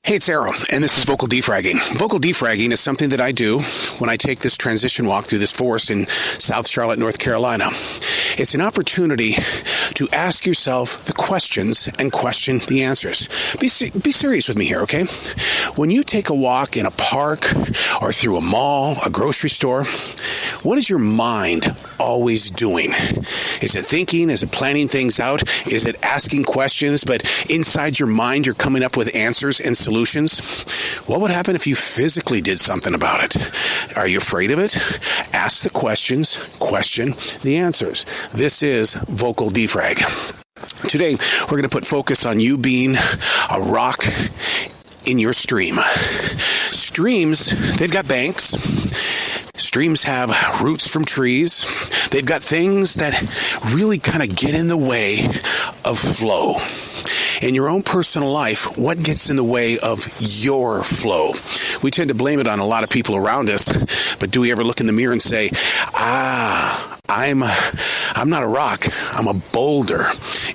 Hey, it's Arrow, and this is vocal defragging. Vocal defragging is something that I do when I take this transition walk through this forest in South Charlotte, North Carolina. It's an opportunity to ask yourself the questions and question the answers. Be serious with me here, okay? When you take a walk in a park or through a mall, a grocery store, what is your mind always doing? Is it thinking? Is it planning things out? Is it asking questions, but inside your mind you're coming up with answers and solutions? What would happen if you physically did something about it? Are you afraid of it? Ask the questions, question the answers. This is vocal defrag. Today, we're going to put focus on you being a rock in your stream. Streams, they've got banks. Streams have roots from trees. They've got things that really kind of get in the way of flow. In your own personal life, what gets in the way of your flow? We tend to blame it on a lot of people around us, but do we ever look in the mirror and say, I'm not a rock, I'm a boulder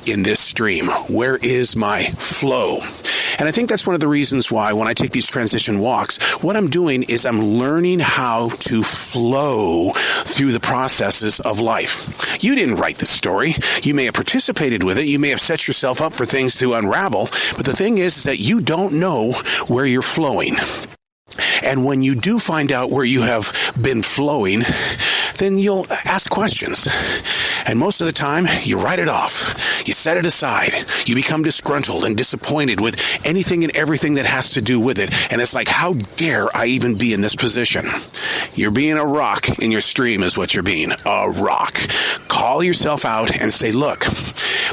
in this stream. Where is my flow? And I think that's one of the reasons why when I take these transition walks, what I'm doing is I'm learning how to flow through the processes of life. You didn't write the story. You may have participated with it. You may have set yourself up for things to unravel. But the thing is that you don't know where you're flowing. And when you do find out where you have been flowing, then you'll ask questions. And most of the time, you write it off. You set it aside. You become disgruntled and disappointed with anything and everything that has to do with it. And it's like, how dare I even be in this position? You're being a rock in your stream is what you're being. A rock. Call yourself out and say, look,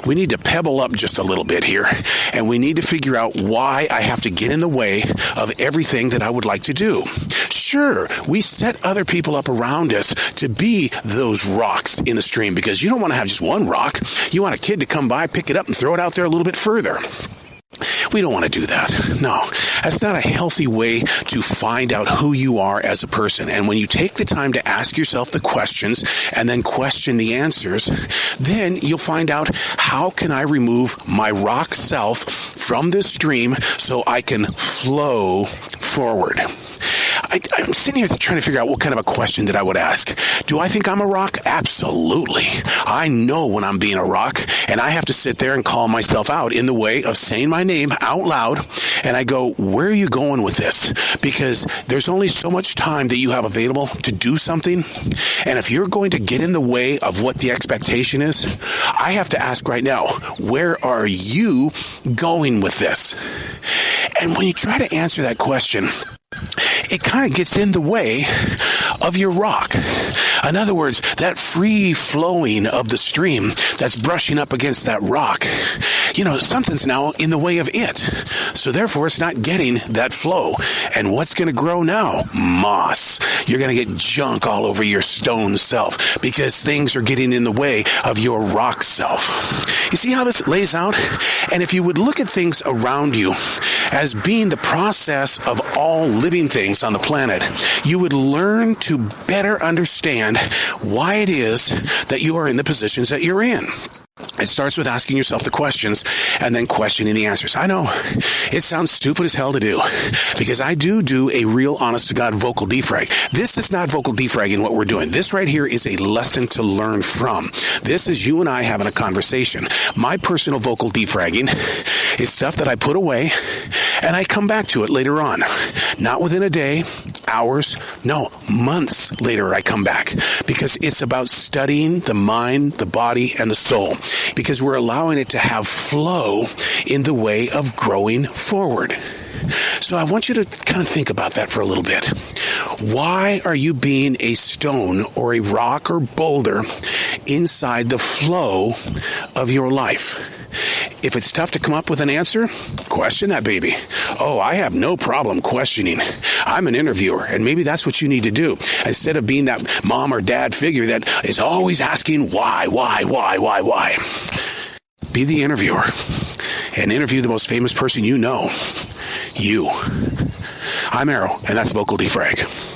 we need to pebble up just a little bit here. And we need to figure out why I have to get in the way of everything that I would like to do. Sure, we set other people up around us to be those rocks in the stream because you don't want to have just one rock. You want a kid to come by, pick it up, and throw it out there a little bit further. We don't want to do that. No, that's not a healthy way to find out who you are as a person. And when you take the time to ask yourself the questions and then question the answers, then you'll find out, how can I remove my rock self from this stream so I can flow forward? I'm sitting here trying to figure out what kind of a question that I would ask. Do I think I'm a rock? Absolutely. I know when I'm being a rock, and I have to sit there and call myself out in the way of saying my name out loud, and I go, where are you going with this? Because there's only so much time that you have available to do something, and if you're going to get in the way of what the expectation is, I have to ask right now, where are you going with this? And when you try to answer that question, it kind of gets in the way of your rock. In other words, that free flowing of the stream that's brushing up against that rock, something's now in the way of it. So therefore, it's not getting that flow. And what's going to grow now? Moss. You're going to get junk all over your stone self because things are getting in the way of your rock self. You see how this lays out? And if you would look at things around you as being the process of all living things on the planet, you would learn to better understand why it is that you are in the positions that you're in. It starts with asking yourself the questions and then questioning the answers. I know it sounds stupid as hell to do because I do a real honest-to-God vocal defrag. This is not vocal defragging what we're doing. This right here is a lesson to learn from. This is you and I having a conversation. My personal vocal defragging is stuff that I put away and I come back to it later on. Not within a day, hours, no, months later I come back because it's about studying the mind, the body, and the soul. Because we're allowing it to have flow in the way of growing forward. So I want you to kind of think about that for a little bit. Why are you being a stone or a rock or boulder inside the flow of your life? If it's tough to come up with an answer, question that baby. Oh, I have no problem questioning. I'm an interviewer, and maybe that's what you need to do. Instead of being that mom or dad figure that is always asking why. Be the interviewer and interview the most famous person you know. You. I'm Arrow, and that's Vocal Defrag.